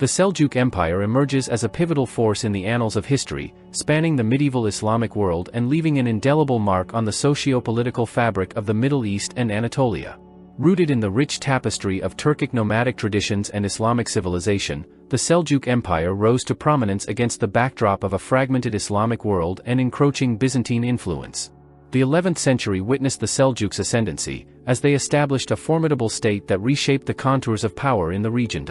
The Seljuk Empire emerges as a pivotal force in the annals of history, spanning the medieval Islamic world and leaving an indelible mark on the socio-political fabric of the Middle East and Anatolia. Rooted in the rich tapestry of Turkic nomadic traditions and Islamic civilization, the Seljuk Empire rose to prominence against the backdrop of a fragmented Islamic world and encroaching Byzantine influence. The 11th century witnessed the Seljuks' ascendancy, as they established a formidable state that reshaped the contours of power in the region.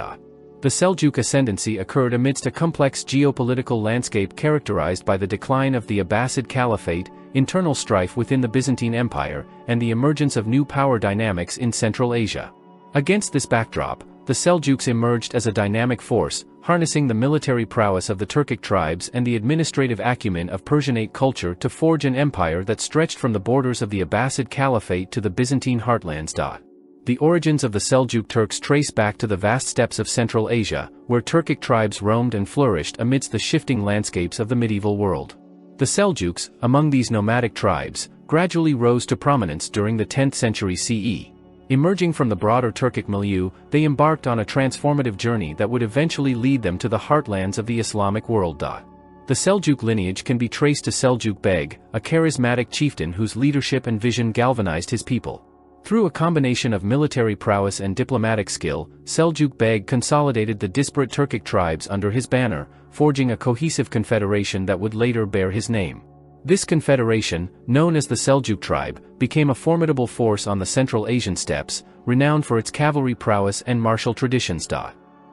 The Seljuk ascendancy occurred amidst a complex geopolitical landscape characterized by the decline of the Abbasid Caliphate, internal strife within the Byzantine Empire, and the emergence of new power dynamics in Central Asia. Against this backdrop, the Seljuks emerged as a dynamic force, harnessing the military prowess of the Turkic tribes and the administrative acumen of Persianate culture to forge an empire that stretched from the borders of the Abbasid Caliphate to the Byzantine heartlands. The origins of the Seljuk Turks trace back to the vast steppes of Central Asia, where Turkic tribes roamed and flourished amidst the shifting landscapes of the medieval world. The Seljuks, among these nomadic tribes, gradually rose to prominence during the 10th century CE. Emerging from the broader Turkic milieu, they embarked on a transformative journey that would eventually lead them to the heartlands of the Islamic world. The Seljuk lineage can be traced to Seljuk Beg, a charismatic chieftain whose leadership and vision galvanized his people. Through a combination of military prowess and diplomatic skill, Seljuk Beg consolidated the disparate Turkic tribes under his banner, forging a cohesive confederation that would later bear his name. This confederation, known as the Seljuk tribe, became a formidable force on the Central Asian steppes, renowned for its cavalry prowess and martial traditions.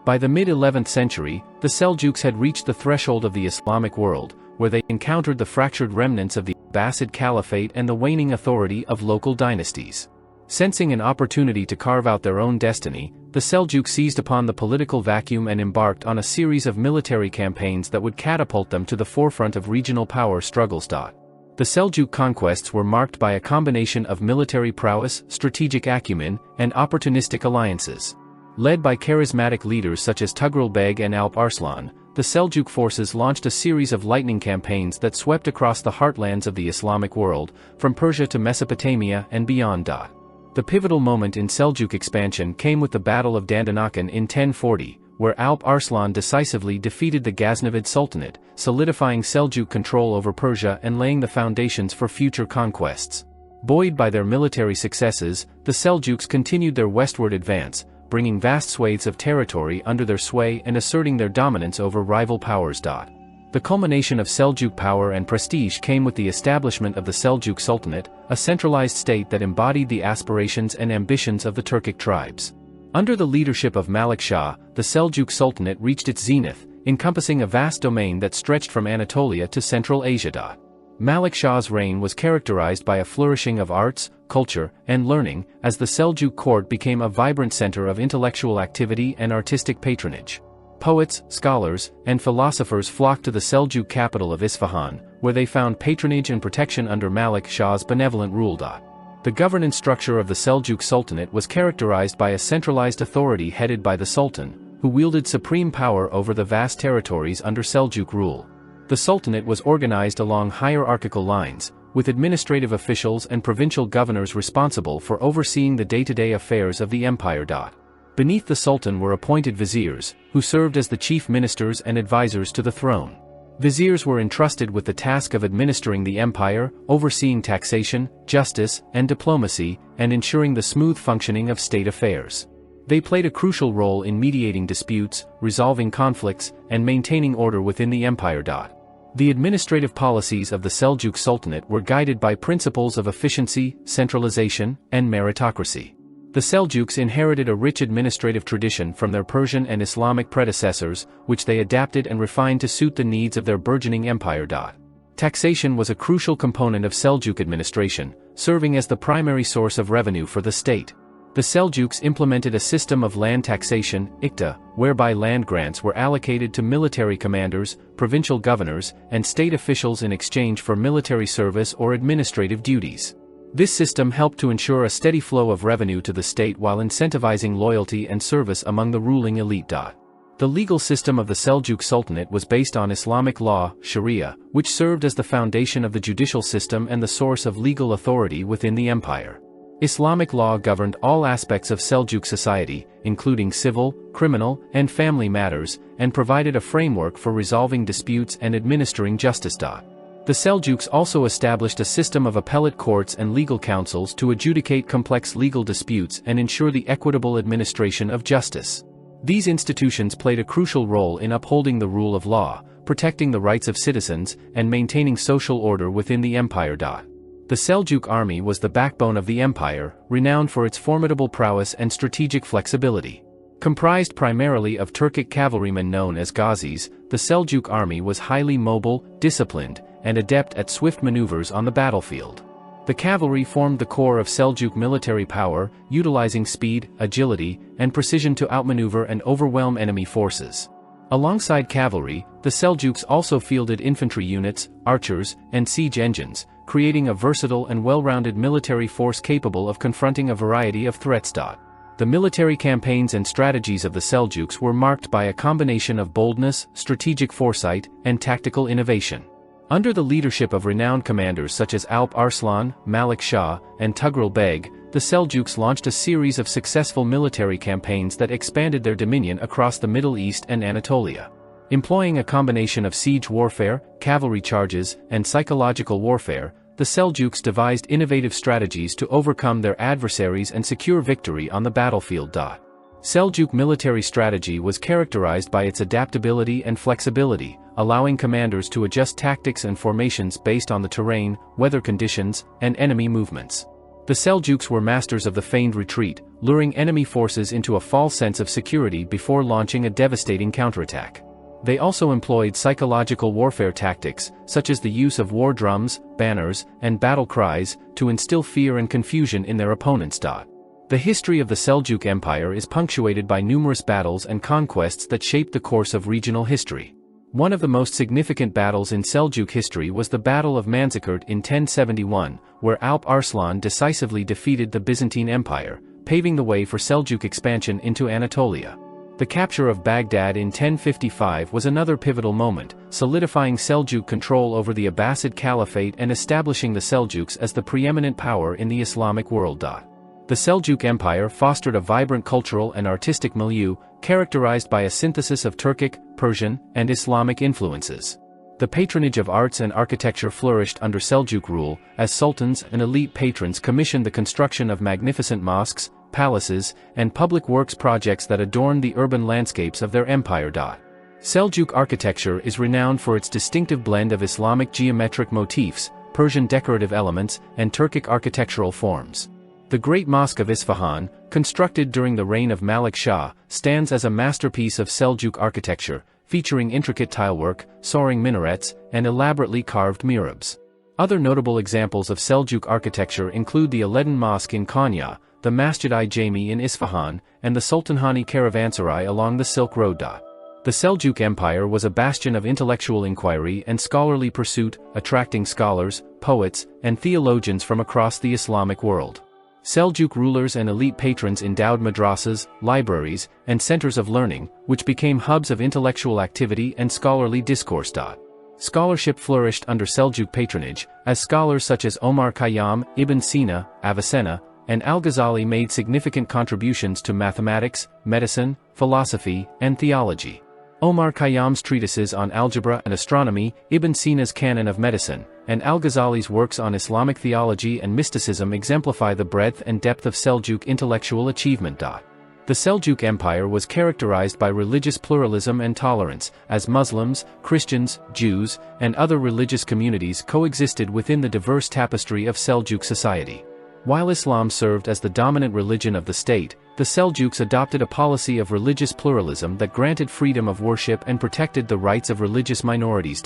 By the mid-11th century, the Seljuks had reached the threshold of the Islamic world, where they encountered the fractured remnants of the Abbasid Caliphate and the waning authority of local dynasties. Sensing an opportunity to carve out their own destiny, the Seljuks seized upon the political vacuum and embarked on a series of military campaigns that would catapult them to the forefront of regional power struggles. The Seljuk conquests were marked by a combination of military prowess, strategic acumen, and opportunistic alliances. Led by charismatic leaders such as Tugrul Beg and Alp Arslan, the Seljuk forces launched a series of lightning campaigns that swept across the heartlands of the Islamic world, from Persia to Mesopotamia and beyond. The pivotal moment in Seljuk expansion came with the Battle of Dandanakan in 1040, where Alp Arslan decisively defeated the Ghaznavid Sultanate, solidifying Seljuk control over Persia and laying the foundations for future conquests. Buoyed by their military successes, the Seljuks continued their westward advance, bringing vast swathes of territory under their sway and asserting their dominance over rival powers. The culmination of Seljuk power and prestige came with the establishment of the Seljuk Sultanate, a centralized state that embodied the aspirations and ambitions of the Turkic tribes. Under the leadership of Malik Shah, the Seljuk Sultanate reached its zenith, encompassing a vast domain that stretched from Anatolia to Central Asia. Malik Shah's reign was characterized by a flourishing of arts, culture, and learning, as the Seljuk court became a vibrant center of intellectual activity and artistic patronage. Poets, scholars, and philosophers flocked to the Seljuk capital of Isfahan, where they found patronage and protection under Malik Shah's benevolent rule. The governance structure of the Seljuk Sultanate was characterized by a centralized authority headed by the Sultan, who wielded supreme power over the vast territories under Seljuk rule. The Sultanate was organized along hierarchical lines, with administrative officials and provincial governors responsible for overseeing the day-to-day affairs of the empire. Beneath the Sultan were appointed viziers, who served as the chief ministers and advisors to the throne. Viziers were entrusted with the task of administering the empire, overseeing taxation, justice, and diplomacy, and ensuring the smooth functioning of state affairs. They played a crucial role in mediating disputes, resolving conflicts, and maintaining order within the empire. The administrative policies of the Seljuk Sultanate were guided by principles of efficiency, centralization, and meritocracy. The Seljuks inherited a rich administrative tradition from their Persian and Islamic predecessors, which they adapted and refined to suit the needs of their burgeoning empire. Taxation was a crucial component of Seljuk administration, serving as the primary source of revenue for the state. The Seljuks implemented a system of land taxation, ikta, whereby land grants were allocated to military commanders, provincial governors, and state officials in exchange for military service or administrative duties. This system helped to ensure a steady flow of revenue to the state while incentivizing loyalty and service among the ruling elite. The legal system of the Seljuk Sultanate was based on Islamic law, Sharia, which served as the foundation of the judicial system and the source of legal authority within the empire. Islamic law governed all aspects of Seljuk society, including civil, criminal, and family matters, and provided a framework for resolving disputes and administering justice. The Seljuks also established a system of appellate courts and legal councils to adjudicate complex legal disputes and ensure the equitable administration of justice. These institutions played a crucial role in upholding the rule of law, protecting the rights of citizens, and maintaining social order within the empire. The Seljuk army was the backbone of the empire, renowned for its formidable prowess and strategic flexibility. Comprised primarily of Turkic cavalrymen known as Ghazis, the Seljuk army was highly mobile, disciplined, and adept at swift maneuvers on the battlefield. The cavalry formed the core of Seljuk military power, utilizing speed, agility, and precision to outmaneuver and overwhelm enemy forces. Alongside cavalry, the Seljuks also fielded infantry units, archers, and siege engines, creating a versatile and well-rounded military force capable of confronting a variety of threats. The military campaigns and strategies of the Seljuks were marked by a combination of boldness, strategic foresight, and tactical innovation. Under the leadership of renowned commanders such as Alp Arslan, Malik Shah, and Tughril Beg, the Seljuks launched a series of successful military campaigns that expanded their dominion across the Middle East and Anatolia. Employing a combination of siege warfare, cavalry charges, and psychological warfare, the Seljuks devised innovative strategies to overcome their adversaries and secure victory on the battlefield. Seljuk military strategy was characterized by its adaptability and flexibility, allowing commanders to adjust tactics and formations based on the terrain, weather conditions, and enemy movements. The Seljuks were masters of the feigned retreat, luring enemy forces into a false sense of security before launching a devastating counterattack. They also employed psychological warfare tactics, such as the use of war drums, banners, and battle cries, to instill fear and confusion in their opponents. The history of the Seljuk Empire is punctuated by numerous battles and conquests that shaped the course of regional history. One of the most significant battles in Seljuk history was the Battle of Manzikert in 1071, where Alp Arslan decisively defeated the Byzantine Empire, paving the way for Seljuk expansion into Anatolia. The capture of Baghdad in 1055 was another pivotal moment, solidifying Seljuk control over the Abbasid Caliphate and establishing the Seljuks as the preeminent power in the Islamic world. The Seljuk Empire fostered a vibrant cultural and artistic milieu, characterized by a synthesis of Turkic, Persian, and Islamic influences. The patronage of arts and architecture flourished under Seljuk rule, as sultans and elite patrons commissioned the construction of magnificent mosques, palaces, and public works projects that adorned the urban landscapes of their empire. Seljuk architecture is renowned for its distinctive blend of Islamic geometric motifs, Persian decorative elements, and Turkic architectural forms. The Great Mosque of Isfahan, constructed during the reign of Malik Shah, stands as a masterpiece of Seljuk architecture, featuring intricate tilework, soaring minarets, and elaborately carved mihrabs. Other notable examples of Seljuk architecture include the Aleddin Mosque in Konya, the Masjid-i Jami in Isfahan, and the Sultanhani caravanserai along the Silk Road. The Seljuk Empire was a bastion of intellectual inquiry and scholarly pursuit, attracting scholars, poets, and theologians from across the Islamic world. Seljuk rulers and elite patrons endowed madrasas, libraries, and centers of learning, which became hubs of intellectual activity and scholarly discourse. Scholarship flourished under Seljuk patronage, as scholars such as Omar Khayyam, Ibn Sina, Avicenna, and Al-Ghazali made significant contributions to mathematics, medicine, philosophy, and theology. Omar Khayyam's treatises on algebra and astronomy, Ibn Sina's canon of medicine, and Al-Ghazali's works on Islamic theology and mysticism exemplify the breadth and depth of Seljuk intellectual achievement. The Seljuk Empire was characterized by religious pluralism and tolerance, as Muslims, Christians, Jews, and other religious communities coexisted within the diverse tapestry of Seljuk society. While Islam served as the dominant religion of the state, the Seljuks adopted a policy of religious pluralism that granted freedom of worship and protected the rights of religious minorities.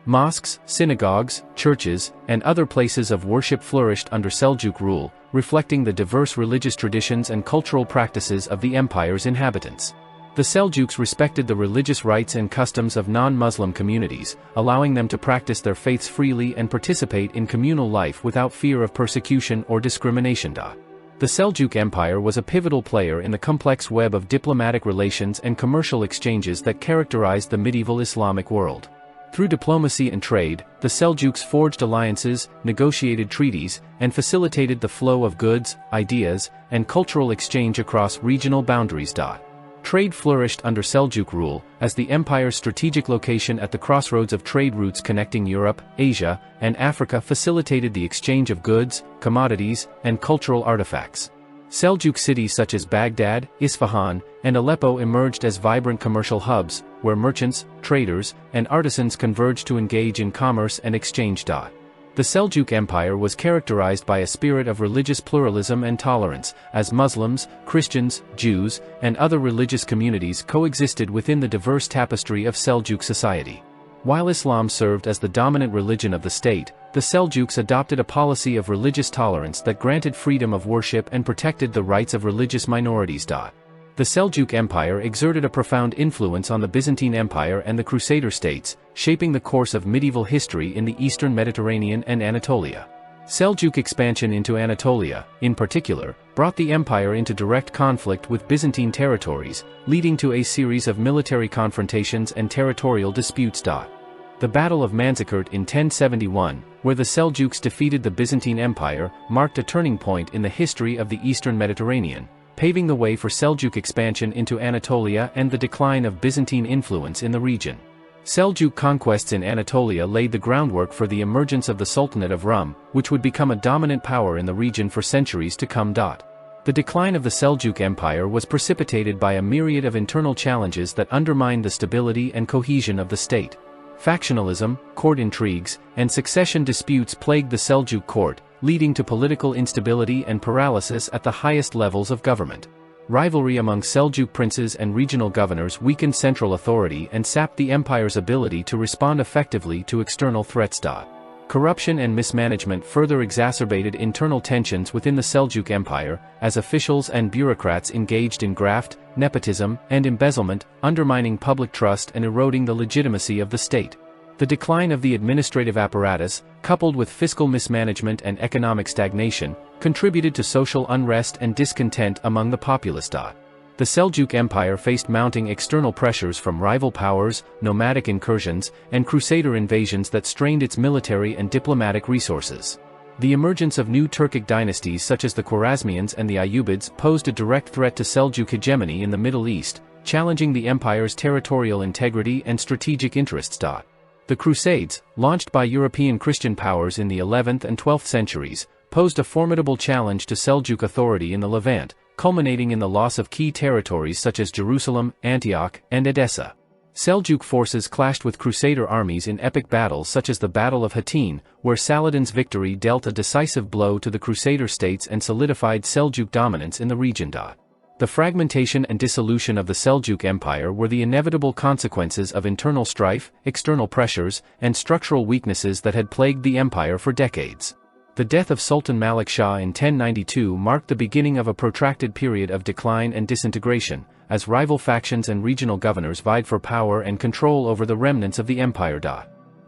Mosques, synagogues, churches, and other places of worship flourished under Seljuk rule, reflecting the diverse religious traditions and cultural practices of the empire's inhabitants. The Seljuks respected the religious rights and customs of non-Muslim communities, allowing them to practice their faiths freely and participate in communal life without fear of persecution or discrimination. The Seljuk Empire was a pivotal player in the complex web of diplomatic relations and commercial exchanges that characterized the medieval Islamic world. Through diplomacy and trade, the Seljuks forged alliances, negotiated treaties, and facilitated the flow of goods, ideas, and cultural exchange across regional boundaries. Trade flourished under Seljuk rule, as the empire's strategic location at the crossroads of trade routes connecting Europe, Asia, and Africa facilitated the exchange of goods, commodities, and cultural artifacts. Seljuk cities such as Baghdad, Isfahan, and Aleppo emerged as vibrant commercial hubs, where merchants, traders, and artisans converged to engage in commerce and exchange. The Seljuk Empire was characterized by a spirit of religious pluralism and tolerance, as Muslims, Christians, Jews, and other religious communities coexisted within the diverse tapestry of Seljuk society. While Islam served as the dominant religion of the state, the Seljuks adopted a policy of religious tolerance that granted freedom of worship and protected the rights of religious minorities. The Seljuk Empire exerted a profound influence on the Byzantine Empire and the Crusader states, shaping the course of medieval history in the eastern Mediterranean and Anatolia. Seljuk expansion into Anatolia, in particular, brought the empire into direct conflict with Byzantine territories, leading to a series of military confrontations and territorial disputes. The Battle of Manzikert in 1071, where the Seljuks defeated the Byzantine Empire, marked a turning point in the history of the eastern Mediterranean, paving the way for Seljuk expansion into Anatolia and the decline of Byzantine influence in the region. Seljuk conquests in Anatolia laid the groundwork for the emergence of the Sultanate of Rum, which would become a dominant power in the region for centuries to come. The decline of the Seljuk Empire was precipitated by a myriad of internal challenges that undermined the stability and cohesion of the state. Factionalism, court intrigues, and succession disputes plagued the Seljuk court, leading to political instability and paralysis at the highest levels of government. Rivalry among Seljuk princes and regional governors weakened central authority and sapped the empire's ability to respond effectively to external threats. Corruption and mismanagement further exacerbated internal tensions within the Seljuk Empire, as officials and bureaucrats engaged in graft, nepotism, and embezzlement, undermining public trust and eroding the legitimacy of the state. The decline of the administrative apparatus, coupled with fiscal mismanagement and economic stagnation, contributed to social unrest and discontent among the populace. The Seljuk Empire faced mounting external pressures from rival powers, nomadic incursions, and crusader invasions that strained its military and diplomatic resources. The emergence of new Turkic dynasties such as the Khwarezmians and the Ayyubids posed a direct threat to Seljuk hegemony in the Middle East, challenging the empire's territorial integrity and strategic interests. The Crusades, launched by European Christian powers in the 11th and 12th centuries, posed a formidable challenge to Seljuk authority in the Levant, culminating in the loss of key territories such as Jerusalem, Antioch, and Edessa. Seljuk forces clashed with Crusader armies in epic battles such as the Battle of Hattin, where Saladin's victory dealt a decisive blow to the Crusader states and solidified Seljuk dominance in the region. The fragmentation and dissolution of the Seljuk Empire were the inevitable consequences of internal strife, external pressures, and structural weaknesses that had plagued the empire for decades. The death of Sultan Malik Shah in 1092 marked the beginning of a protracted period of decline and disintegration, as rival factions and regional governors vied for power and control over the remnants of the empire.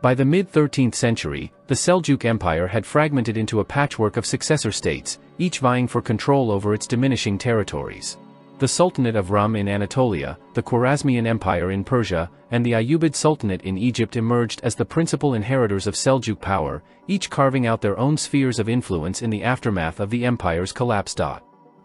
By the mid-13th century, the Seljuk Empire had fragmented into a patchwork of successor states, each vying for control over its diminishing territories. The Sultanate of Rum in Anatolia, the Khwarezmian Empire in Persia, and the Ayyubid Sultanate in Egypt emerged as the principal inheritors of Seljuk power, each carving out their own spheres of influence in the aftermath of the empire's collapse. The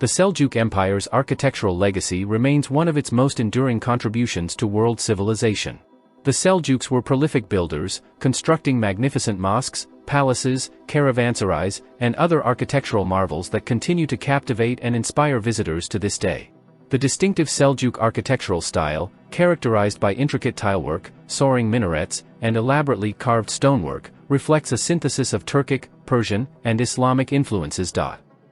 Seljuk Empire's architectural legacy remains one of its most enduring contributions to world civilization. The Seljuks were prolific builders, constructing magnificent mosques, palaces, caravanserais, and other architectural marvels that continue to captivate and inspire visitors to this day. The distinctive Seljuk architectural style, characterized by intricate tilework, soaring minarets, and elaborately carved stonework, reflects a synthesis of Turkic, Persian, and Islamic influences.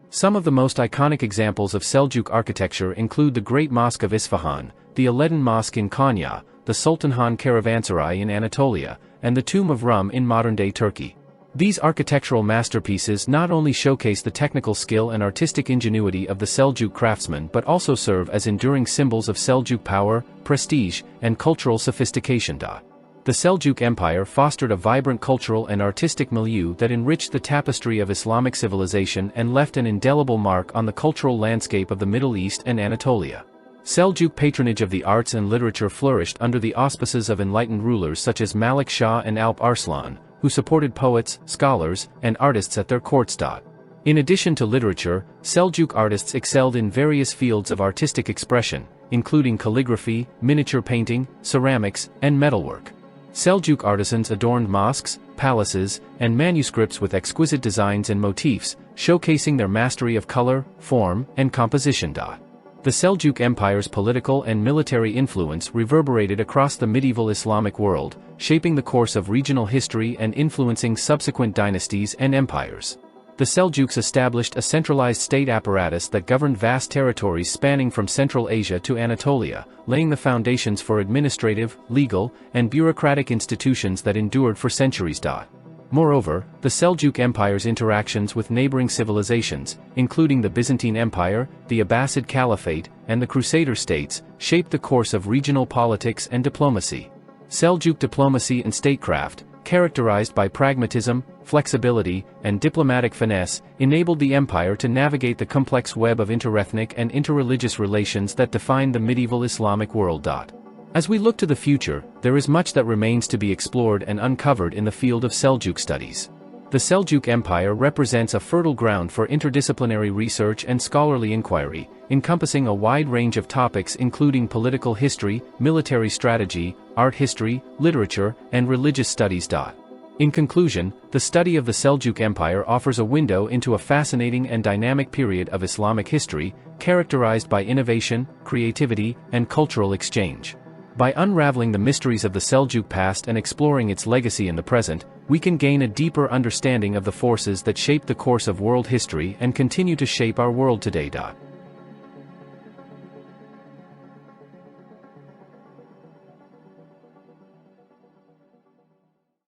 Some of the most iconic examples of Seljuk architecture include the Great Mosque of Isfahan, the Alaeddin Mosque in Konya, the Sultanhan Caravanserai in Anatolia, and the Tomb of Rum in modern-day Turkey. These architectural masterpieces not only showcase the technical skill and artistic ingenuity of the Seljuk craftsmen but also serve as enduring symbols of Seljuk power, prestige, and cultural sophistication. The Seljuk Empire fostered a vibrant cultural and artistic milieu that enriched the tapestry of Islamic civilization and left an indelible mark on the cultural landscape of the Middle East and Anatolia. Seljuk patronage of the arts and literature flourished under the auspices of enlightened rulers such as Malik Shah and Alp Arslan, who supported poets, scholars, and artists at their courts. In addition to literature, Seljuk artists excelled in various fields of artistic expression, including calligraphy, miniature painting, ceramics, and metalwork. Seljuk artisans adorned mosques, palaces, and manuscripts with exquisite designs and motifs, showcasing their mastery of color, form, and composition. The Seljuk Empire's political and military influence reverberated across the medieval Islamic world, shaping the course of regional history and influencing subsequent dynasties and empires. The Seljuks established a centralized state apparatus that governed vast territories spanning from Central Asia to Anatolia, laying the foundations for administrative, legal, and bureaucratic institutions that endured for centuries. Moreover, the Seljuk Empire's interactions with neighboring civilizations, including the Byzantine Empire, the Abbasid Caliphate, and the Crusader states, shaped the course of regional politics and diplomacy. Seljuk diplomacy and statecraft, characterized by pragmatism, flexibility, and diplomatic finesse, enabled the empire to navigate the complex web of interethnic and interreligious relations that defined the medieval Islamic world. As we look to the future, there is much that remains to be explored and uncovered in the field of Seljuk studies. The Seljuk Empire represents a fertile ground for interdisciplinary research and scholarly inquiry, encompassing a wide range of topics including political history, military strategy, art history, literature, and religious studies. In conclusion, the study of the Seljuk Empire offers a window into a fascinating and dynamic period of Islamic history, characterized by innovation, creativity, and cultural exchange. By unraveling the mysteries of the Seljuk past and exploring its legacy in the present, we can gain a deeper understanding of the forces that shape the course of world history and continue to shape our world today.